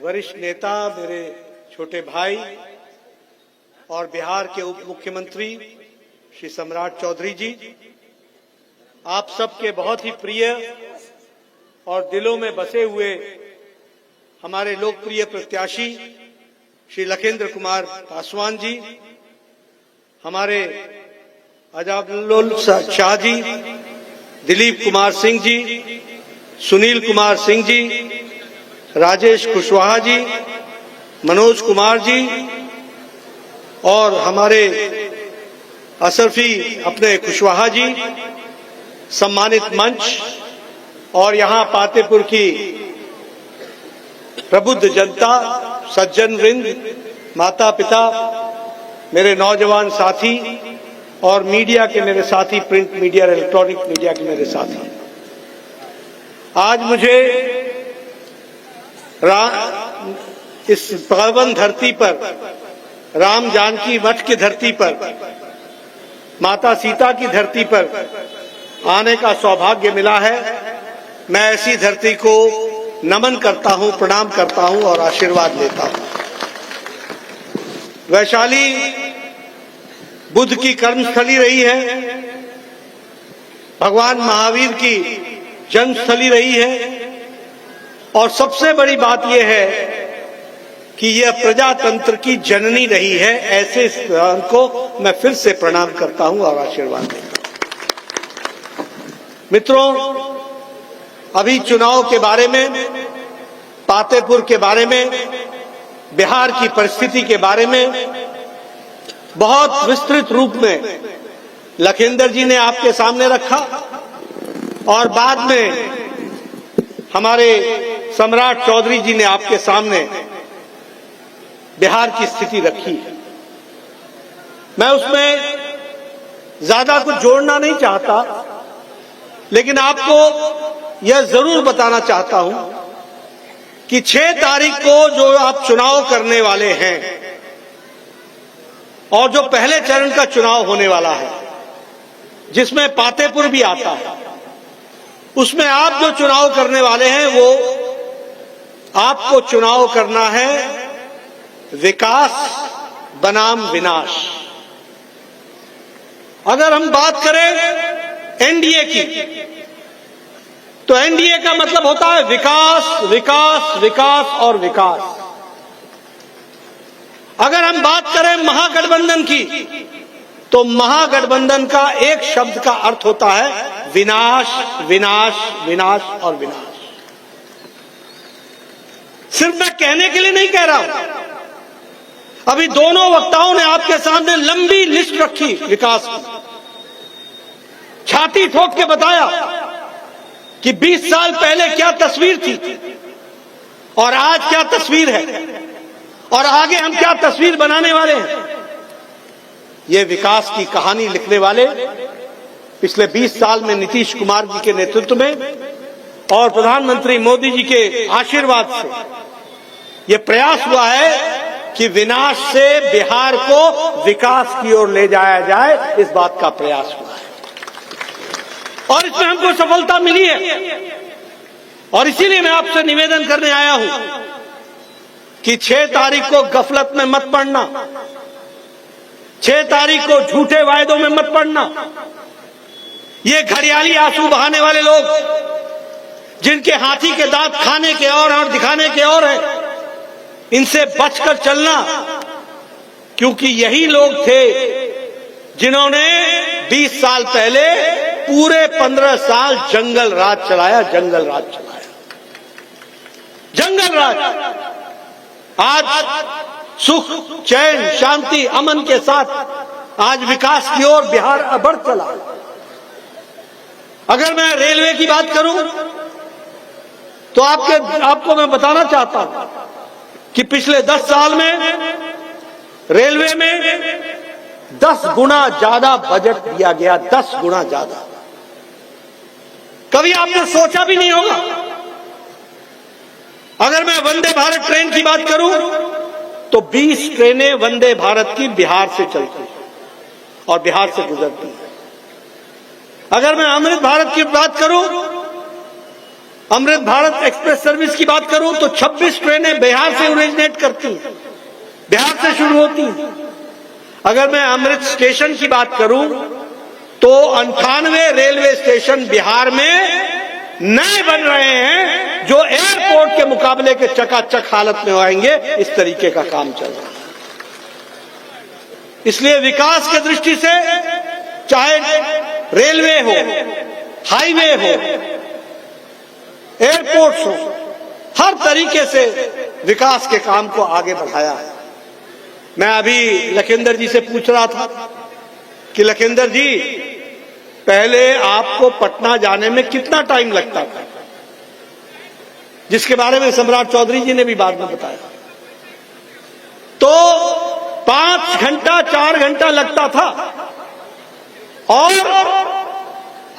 वरिष्ठ नेता, मेरे छोटे भाई और बिहार के उप मुख्यमंत्री श्री सम्राट चौधरी जी, आप सबके बहुत ही प्रिय और दिलों में बसे हुए हमारे लोकप्रिय प्रत्याशी श्री लखेंद्र कुमार पासवान जी, हमारे अजाबुल शाह जी, दिलीप कुमार सिंह जी, सुनील कुमार सिंह जी, राजेश कुशवाहा जी, मनोज कुमार जी और हमारे असरफी अपने कुशवाहा जी, सम्मानित मंच और यहाँ पातेपुर की प्रबुद्ध जनता, सज्जन वृंद, माता पिता, मेरे नौजवान साथी और मीडिया के मेरे साथी, प्रिंट मीडिया और इलेक्ट्रॉनिक मीडिया के मेरे साथी, आज मुझे इस पावन धरती पर, राम जानकी मठ की धरती पर, माता सीता की धरती पर आने का सौभाग्य मिला है। मैं ऐसी धरती को नमन करता हूं, प्रणाम करता हूं और आशीर्वाद लेता हूं। वैशाली बुद्ध की कर्मस्थली रही है, भगवान महावीर की जन्मस्थली रही है और सबसे बड़ी बात यह है कि यह प्रजातंत्र की जननी रही है। ऐसे स्थान को मैं फिर से प्रणाम करता हूं और आशीर्वाद देता हूं। मित्रों, अभी चुनाव के बारे में, पातेपुर के बारे में, बिहार की परिस्थिति के बारे में बहुत विस्तृत रूप में लखेंद्र जी ने आपके सामने रखा और बाद में हमारे सम्राट चौधरी जी ने आपके सामने बिहार की स्थिति रखी है। मैं उसमें ज्यादा कुछ जोड़ना नहीं चाहता, लेकिन आपको यह जरूर बताना चाहता हूं कि 6 तारीख को जो आप चुनाव करने वाले हैं और जो पहले चरण का चुनाव होने वाला है, जिसमें पातेपुर भी आता है, उसमें आप जो चुनाव करने वाले हैं वो आपको चुनाव करना है विकास बनाम विनाश। अगर हम बात करें एनडीए की, तो एनडीए का मतलब होता है विकास, विकास, विकास और विकास। अगर हम बात करें महागठबंधन की, तो महागठबंधन का एक शब्द का अर्थ होता है विनाश, विनाश, विनाश और विनाश। सिर्फ मैं कहने के लिए नहीं कह रहा हूं, अभी दोनों वक्ताओं ने आपके सामने लंबी लिस्ट रखी विकास की, छाती ठोक के बताया कि 20 साल पहले क्या तस्वीर थी और आज क्या तस्वीर है और आगे हम क्या तस्वीर बनाने वाले हैं। ये विकास की कहानी लिखने वाले पिछले 20 साल में नीतीश कुमार जी के नेतृत्व में और प्रधानमंत्री मोदी जी के आशीर्वाद से ये प्रयास हुआ है कि विनाश से बिहार को विकास की ओर ले जाया जाए, इस बात का प्रयास हुआ है और इसमें हमको सफलता मिली है। और इसीलिए मैं आपसे निवेदन करने आया हूं कि 6 तारीख को गफलत में मत पड़ना, 6 तारीख को झूठे वायदों में मत पड़ना। ये घड़ियाली आंसू बहाने वाले लोग, जिनके हाथी के दांत खाने के और दिखाने के और है, इनसे बचकर चलना, क्योंकि यही लोग थे जिन्होंने 20 साल पहले पूरे 15 साल जंगल राज चलाया, जंगल राज चलाया, जंगल राज। आज सुख, चैन, शांति, अमन के साथ आज विकास की ओर बिहार बढ़ चला। अगर मैं रेलवे की बात करूं तो आपको मैं बताना चाहता हूं कि पिछले 10 साल में रेलवे में 10 गुना ज्यादा बजट दिया गया, 10 गुना ज्यादा। कभी आपने सोचा भी नहीं होगा। अगर मैं वंदे भारत ट्रेन की बात करूं तो 20 ट्रेनें वंदे भारत की बिहार से चलती हैं और बिहार से गुजरती हैं। अगर मैं अमृत भारत की बात करूं अमृत भारत एक्सप्रेस सर्विस की बात करूं तो 26 ट्रेनें बिहार से ओरिजिनेट करती हैं, बिहार से शुरू होती हैं। अगर मैं अमृत स्टेशन की बात करूं तो 98 रेलवे स्टेशन बिहार में नए बन रहे हैं जो एयरपोर्ट के मुकाबले के चकाचक हालत में आएंगे। इस तरीके का काम चल रहा है। इसलिए विकास की दृष्टि से चाहे रेलवे हो, हाईवे हो, एयरपोर्ट्स हो, हर तरीके से विकास के काम को आगे बढ़ाया है। मैं अभी लखिंदर जी से पूछ रहा था कि लखिंदर जी, पहले आपको पटना जाने में कितना टाइम लगता था, जिसके बारे में सम्राट चौधरी जी ने भी बाद में बताया। तो 5 घंटा 4 घंटा लगता था, और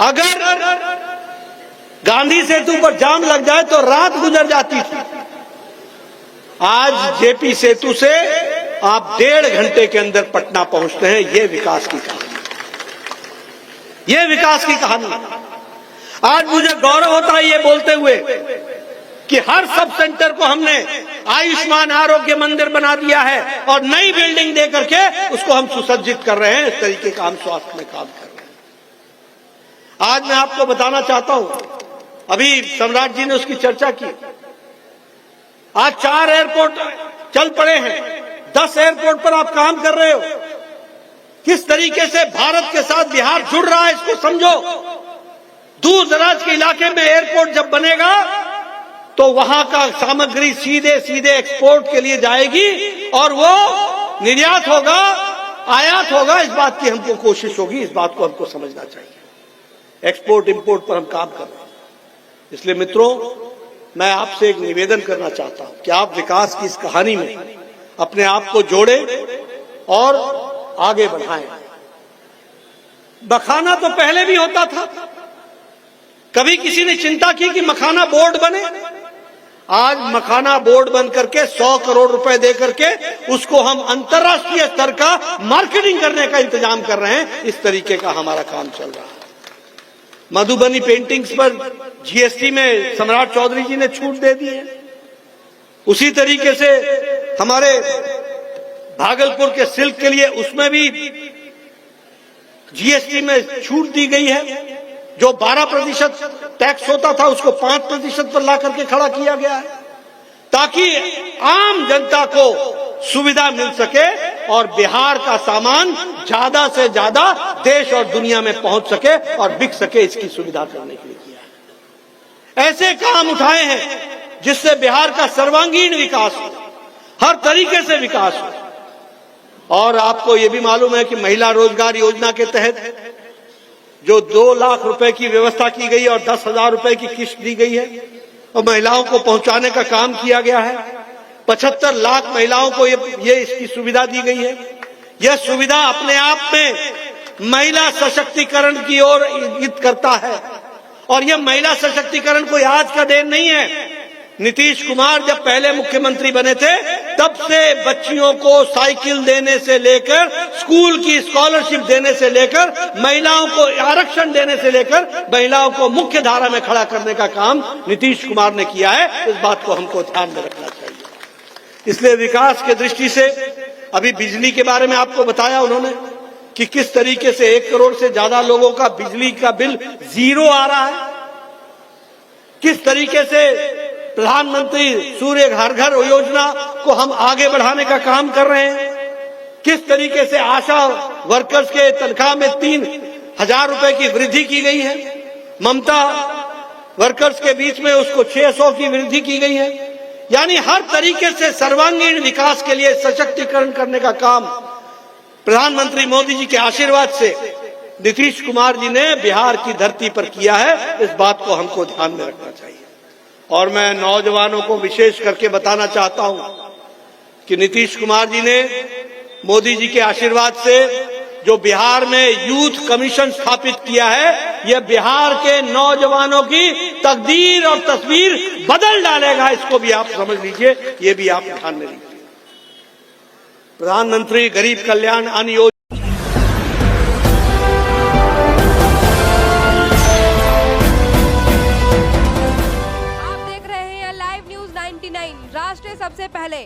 अगर गांधी सेतु पर जाम लग जाए तो रात गुजर जाती थी। आज जेपी सेतु से आप 1.5 घंटे के अंदर पटना पहुंचते हैं। ये विकास की कहानी, ये विकास की कहानी। आज मुझे गौरव होता है ये बोलते हुए कि हर सब सेंटर को हमने आयुष्मान आरोग्य मंदिर बना दिया है और नई बिल्डिंग दे करके उसको हम सुसज्जित कर रहे हैं। इस तरीके का हम स्वास्थ्य में काम कर रहे हैं। आज मैं आपको बताना चाहता हूं, अभी सम्राट जी ने उसकी चर्चा की। आज 4 एयरपोर्ट चल पड़े हैं, 10 एयरपोर्ट पर आप काम कर रहे हो। किस तरीके से भारत के साथ बिहार जुड़ रहा है इसको समझो। दूर दराज के इलाके में एयरपोर्ट जब बनेगा तो वहां का सामग्री सीधे सीधे एक्सपोर्ट के लिए जाएगी और वो निर्यात होगा, आयात होगा। इस बात की हमको कोशिश होगी, इस बात को हमको समझना चाहिए। एक्सपोर्ट इंपोर्ट पर हम काम कर रहे हैं। इसलिए मित्रों, मैं आपसे एक निवेदन करना चाहता हूं कि आप विकास की इस कहानी में अपने आप को जोड़ें और आगे बढ़ाएं। मखाना तो पहले भी होता था, कभी किसी ने चिंता की कि मखाना बोर्ड बने? आज मखाना बोर्ड बन करके 100 करोड़ रुपए दे करके उसको हम अंतर्राष्ट्रीय स्तर का मार्केटिंग करने का इंतजाम कर रहे हैं। इस तरीके का हमारा काम चल रहा है। मधुबनी पेंटिंग्स पर जीएसटी में सम्राट चौधरी जी ने छूट दे दी है। उसी तरीके से हमारे भागलपुर के सिल्क के लिए उसमें भी जीएसटी में छूट दी गई है। जो 12% टैक्स होता था उसको 5% पर ला करके खड़ा किया गया है, ताकि आम जनता को सुविधा मिल सके और बिहार का सामान ज्यादा से ज्यादा देश और दुनिया में पहुंच सके और बिक सके। इसकी सुविधा करने के लिए किया है। ऐसे काम उठाए हैं जिससे बिहार का सर्वांगीण विकास हो, हर तरीके से विकास हो। और आपको ये भी मालूम है कि महिला रोजगार योजना के तहत जो 2 लाख रुपए की व्यवस्था की गई और 10,000 रुपए की किस्त दी गई है और महिलाओं को पहुंचाने का काम किया गया है। 75 लाख महिलाओं को ये इसकी सुविधा दी गई है। यह सुविधा अपने आप में महिला सशक्तिकरण की ओर इंगित करता है। और यह महिला सशक्तिकरण कोई आज का देन नहीं है। नीतीश कुमार जब पहले मुख्यमंत्री बने थे तब से बच्चियों को साइकिल देने से लेकर, स्कूल की स्कॉलरशिप देने से लेकर, महिलाओं को आरक्षण देने से लेकर महिलाओं को मुख्य धारा में खड़ा करने का काम नीतीश कुमार ने किया है। इस बात को हमको ध्यान में रखना चाहिए। इसलिए विकास की दृष्टि से अभी बिजली के बारे में आपको बताया उन्होंने कि किस तरीके से 1 करोड़ से ज्यादा लोगों का बिजली का बिल 0 आ रहा है। किस तरीके से प्रधानमंत्री सूर्य घर घर योजना को हम आगे बढ़ाने का काम कर रहे हैं। किस तरीके से आशा वर्कर्स के तनख्वाह में 3,000 रुपए की वृद्धि की गई है। ममता वर्कर्स के बीच में उसको 600 की वृद्धि की गई है। यानी हर तरीके से सर्वांगीण विकास के लिए सशक्तिकरण करने का काम प्रधानमंत्री मोदी जी के आशीर्वाद से नीतीश कुमार जी ने बिहार की धरती पर किया है। इस बात को हमको ध्यान में रखना चाहिए। और मैं नौजवानों को विशेष करके बताना चाहता हूं कि नीतीश कुमार जी ने मोदी जी के आशीर्वाद से जो बिहार में यूथ कमीशन स्थापित किया है, यह बिहार के नौजवानों की तकदीर और तस्वीर बदल डालेगा। इसको भी आप समझ लीजिए, ये भी आप ध्यान में लीजिए। प्रधानमंत्री गरीब कल्याण अन्न योजना 99 राष्ट्र सबसे पहले।